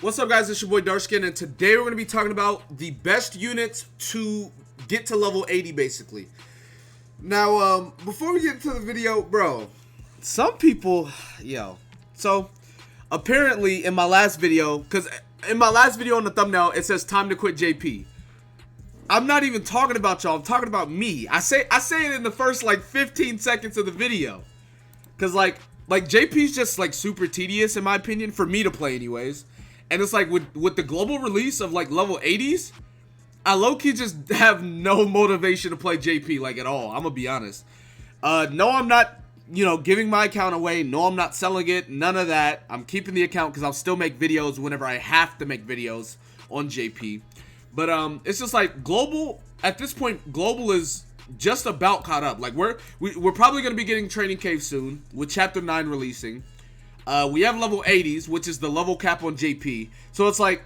What's up, guys? It's your boy Darkskin, and today we're going to be talking about the best units to get to level 80, basically. Now, before we get into the video, bro, some people, so apparently in my last video, because in my last video on the thumbnail, it says time to quit JP. I'm not even talking about y'all, I'm talking about me. I say it in the first, 15 seconds of the video. Because, like JP's just, super tedious, in my opinion, for me to play anyways. And it's with the global release of level 80s, I low-key just have no motivation to play JP at all. I'm gonna be honest. No, I'm not, giving my account away. No, I'm not selling it. None of that. I'm keeping the account because I'll still make videos whenever I have to make videos on JP. But it's just global. At this point, global is just about caught up. We're probably gonna be getting Training Cave soon with Chapter 9 releasing. We have level 80s, which is the level cap on JP. So it's I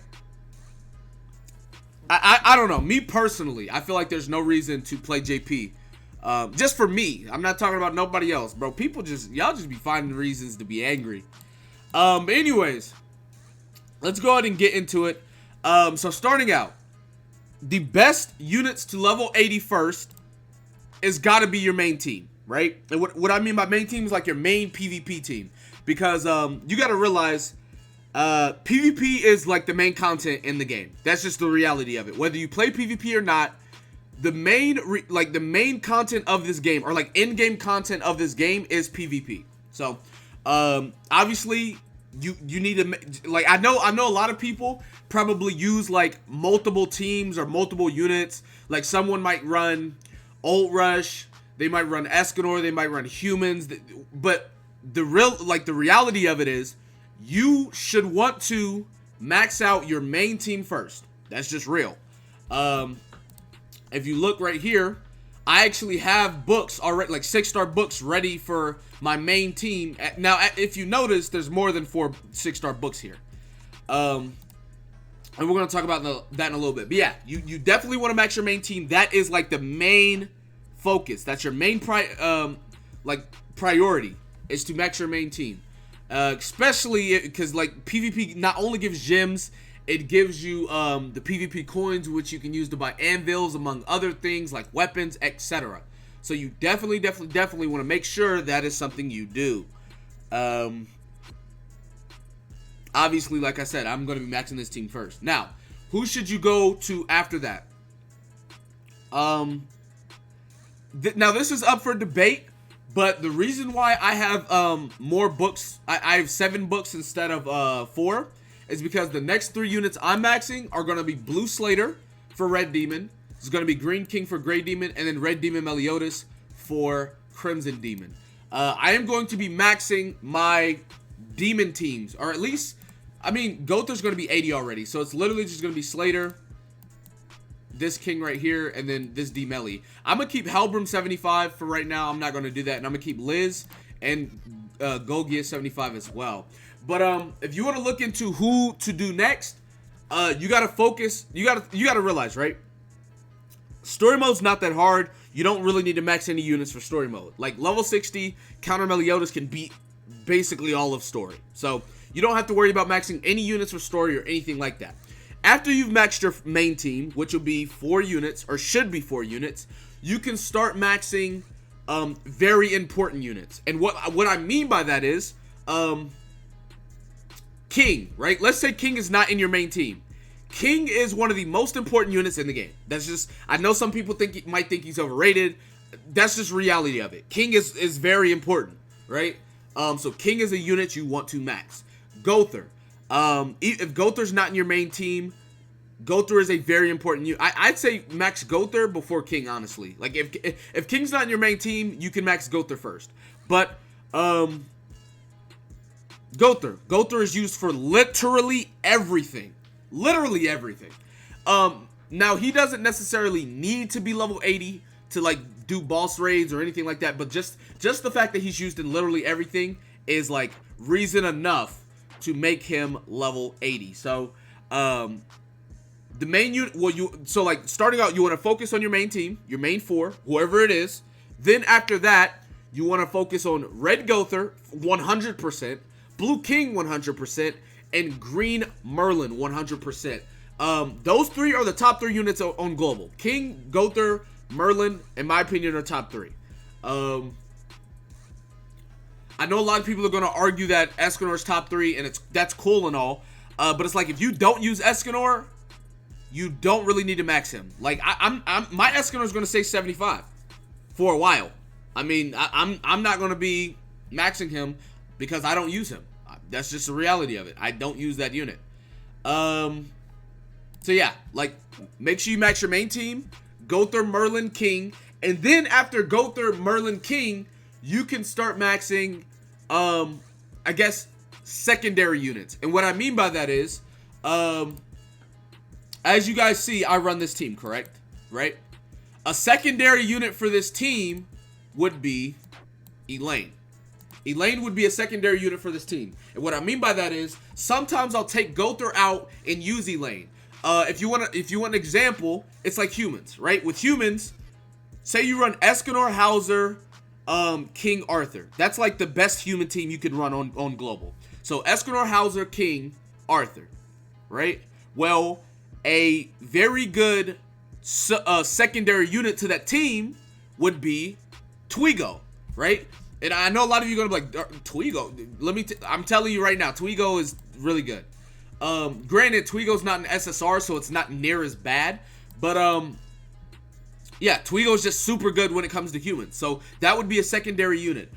don't know. Me personally, I feel like there's no reason to play JP. Just for me. I'm not talking about nobody else, bro. Y'all just be finding reasons to be angry. Anyways, let's go ahead and get into it. So starting out, the best units to level 80 first is gotta be your main team, right? And what I mean by main team is your main PvP team. Because you gotta realize PvP is the main content in the game. That's just the reality of it. Whether you play PvP or not, the main the main content of this game, or in-game content of this game, is PvP. So obviously you need to I know a lot of people probably use multiple teams or multiple units. Someone might run Ult Rush, they might run Escanor, they might run humans, but the reality of it is you should want to max out your main team first. That's just real. If you look right here, I actually have books already, 6-star books ready for my main team. Now, if you notice, there's more than 4 6-star books here. And we're going to talk about that in a little bit. But yeah, you definitely want to max your main team. That is the main focus. That's your main priority, is to max your main team. Especially because PvP not only gives gems, it gives you the PvP coins, which you can use to buy anvils, among other things like weapons, etc. So you definitely want to make sure that is something you do. Obviously, like I said, I'm going to be maxing this team first. Now, who should you go to after that? Now this is up for debate. But the reason why I have more books, I have 7 books instead of 4, is because the next 3 units I'm maxing are going to be Blue Slater for Red Demon, it's going to be Green King for Gray Demon, and then Red Demon Meliodas for Crimson Demon. I am going to be maxing my demon teams, or at least, Gothar's going to be 80 already, so it's literally just going to be Slater, this King right here, and then this D-Melly. I'm going to keep Halbram 75 for right now. I'm not going to do that. And I'm going to keep Liz and Golgia 75 as well. But if you want to look into who to do next, you got to focus. You got to realize, right? Story mode's not that hard. You don't really need to max any units for story mode. Level 60, Counter Meliodas can beat basically all of story. So you don't have to worry about maxing any units for story or anything like that. After you've maxed your main team, which will be 4 units, or should be 4 units, you can start maxing very important units. And what I mean by that is King, right? Let's say King is not in your main team. King is one of the most important units in the game. That's just, I know some people might think he's overrated. That's just reality of it. King is very important, right? So King is a unit you want to max. Gothar. If Gothar's not in your main team, Gothar is a very important unit. I'd say max Gothar before King, honestly. If King's not in your main team, you can max Gothar first. But Gothar is used for literally everything. Literally everything. Now he doesn't necessarily need to be level 80 to do boss raids or anything like that, but just the fact that he's used in literally everything is reason enough to make him level 80. So the main unit, starting out, you want to focus on your main team, your main 4, whoever it is. Then after that, you want to focus on Red Gothar 100%, Blue King 100%, and green Merlin 100%. Those 3 are the top 3 units on global. King, Gother, Merlin, in my opinion, are top 3. I know a lot of people are going to argue that Escanor's top 3, and that's cool and all. But it's like, if you don't use Escanor, you don't really need to max him. Like, my Escanor is going to stay 75 for a while. I mean, I'm not going to be maxing him because I don't use him. That's just the reality of it. I don't use that unit. So yeah, like, make sure you max your main team, Gother, Merlin, King, and then after Gother, Merlin, King, you can start maxing, I guess, secondary units. And what I mean by that is, as you guys see, I run this team, correct? Right? A secondary unit for this team would be Elaine. Elaine would be a secondary unit for this team. And what I mean by that is, sometimes I'll take Gother out and use Elaine. If you want an example, it's like humans, right? With humans, say you run Escanor, Hauser, King, Arthur. That's like the best human team you could run on global. So Escanor, Hauser, King, Arthur, right? Well, a very good secondary unit to that team would be Twigo, right? And I know a lot of you are gonna be like, Twigo. I'm telling you right now, Twigo is really good. Granted, Twigo's not an SSR, so it's not near as bad. But yeah, Twigo's just super good when it comes to humans. So that would be a secondary unit.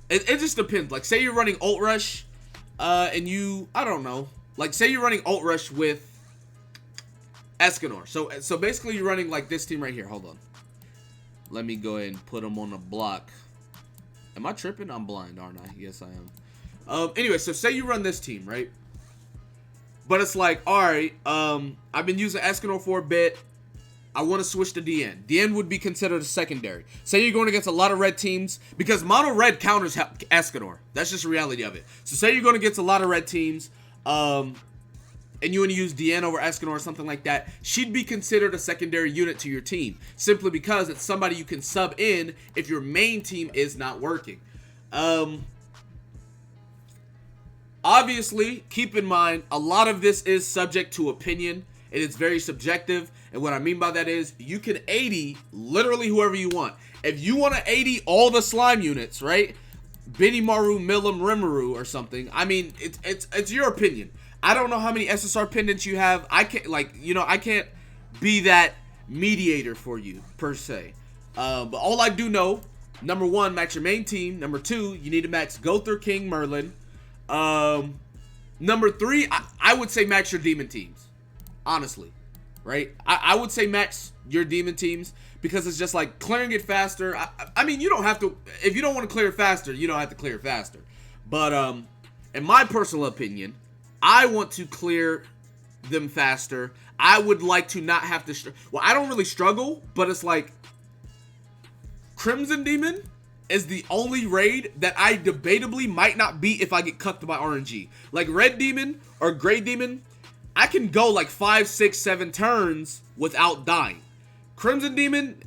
It just depends. Like, say you're running Ult Rush, and I don't know. Like, say you're running Ult Rush with Escanor. So basically you're running like this team right here. Hold on. Let me go ahead and put them on the block. Am I tripping? I'm blind, aren't I? Yes, I am. Anyway, so say you run this team, right? But it's like, alright, I've been using Escanor for a bit. I want to switch to DN. DN would be considered a secondary. Say you're going against a lot of red teams, because mono red counters Escanor. That's just the reality of it. So say you're going against a lot of red teams, and you want to use DN over Escanor or something like that, she'd be considered a secondary unit to your team, simply because it's somebody you can sub in if your main team is not working. Obviously, keep in mind, a lot of this is subject to opinion, and it's very subjective, and what I mean by that is, you can 80 literally whoever you want. If you want to 80 all the slime units, right? Benimaru, Milim, Rimuru, or something, I mean, it's your opinion. I don't know how many SSR pendants you have. I can't, I can't be that mediator for you, per se. But all I do know, number 1, max your main team. Number 2, you need to max Gother, King, Merlin. Number 3, I would say max your demon teams. Honestly, right? I would say max your demon teams, because it's just like clearing it faster. I mean, you don't have to, if you don't want to clear it faster, you don't have to clear it faster. But, in my personal opinion, I want to clear them faster. I would like to not have to, well, I don't really struggle, but it's like, Crimson Demon is the only raid that I debatably might not beat if I get cucked by RNG. Like, Red Demon or Gray Demon, I can go like 5, 6, 7 turns without dying. Crimson Demon,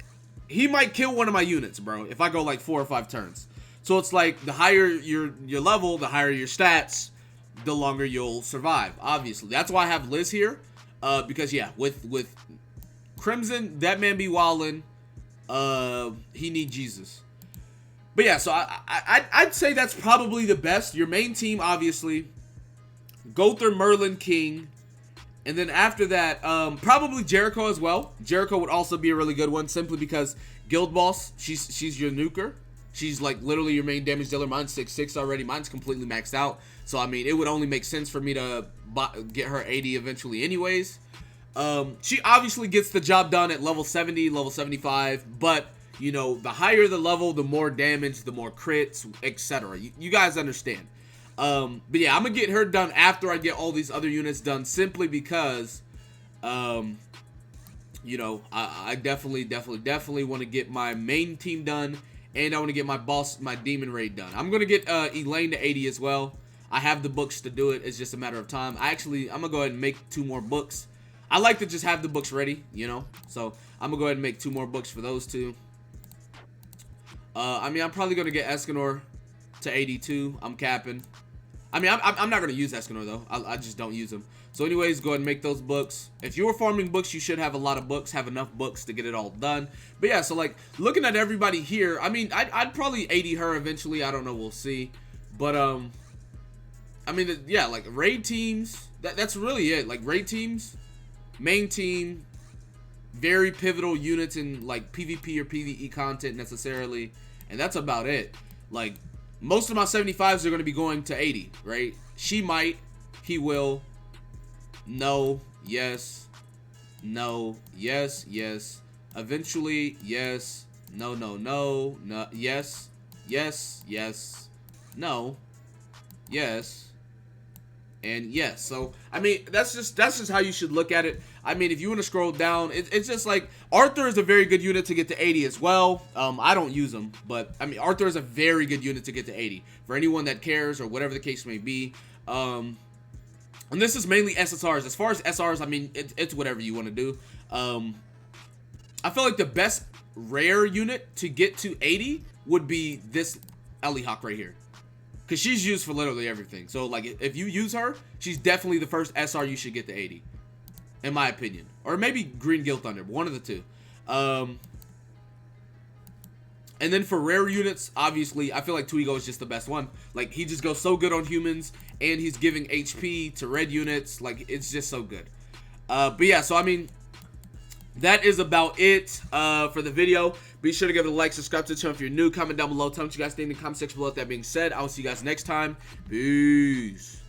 he might kill one of my units, bro, if I go like 4 or 5 turns. So it's like, the higher your level, the higher your stats, the longer you'll survive, obviously. That's why I have Liz here, because yeah, with Crimson, that man be wildin', he need Jesus. But yeah, so I'd say that's probably the best. Your main team, obviously, Gother, Merlin, King, and then after that, probably Jericho as well. Jericho would also be a really good one, simply because Guild Boss, she's your nuker. She's like literally your main damage dealer. Mine's 6/6 already. Mine's completely maxed out. So, I mean, it would only make sense for me to get her 80 eventually anyways. She obviously gets the job done at level 70, level 75. But, you know, the higher the level, the more damage, the more crits, etc. You guys understand. But yeah, I'm going to get her done after I get all these other units done. Simply because, you know, I definitely want to get my main team done. And I want to get my demon raid done. I'm going to get Elaine to 80 as well. I have the books to do it. It's just a matter of time. I'm going to go ahead and make 2 more books. I like to just have the books ready, you know. So, I'm going to go ahead and make 2 more books for those 2. I mean, I'm probably going to get Escanor to 82. I'm capping. I mean, I'm not going to use Escanor, though. I just don't use them. So anyways, go ahead and make those books. If you were farming books, you should have a lot of books, have enough books to get it all done. But yeah, so like, looking at everybody here, I mean, I'd probably 80 her eventually. I don't know. We'll see. But, I mean, yeah, like, raid teams, that's really it. Like, raid teams, main team, very pivotal units in, like, PvP or PvE content necessarily. And that's about it. Like, most of my 75s are going to be going to 80, right? She might. He will. No. Yes. No. Yes. Yes. Eventually. Yes. No. No. No. No. Yes. Yes. Yes. No. Yes. And yes. So, I mean, that's just how you should look at it. I mean, if you want to scroll down, it's just like, Arthur is a very good unit to get to 80 as well. I don't use him, but, I mean, Arthur is a very good unit to get to 80. For anyone that cares, or whatever the case may be. And this is mainly SSRs. As far as SRs, I mean, it's whatever you want to do. I feel like the best rare unit to get to 80 would be this Ellie Hawk right here. Because she's used for literally everything. So, like, if you use her, she's definitely the first SR you should get to 80. In my opinion. Or maybe Green Guild Thunder. One of the two. And then for rare units, obviously, I feel like Tuigo is just the best one. Like, he just goes so good on humans. And he's giving HP to red units. Like, it's just so good. But yeah, so, I mean, that is about it for the video. Be sure to give it a like, subscribe to the channel if you're new. Comment down below. Tell me what you guys think in the comment section below. With that being said, I will see you guys next time. Peace.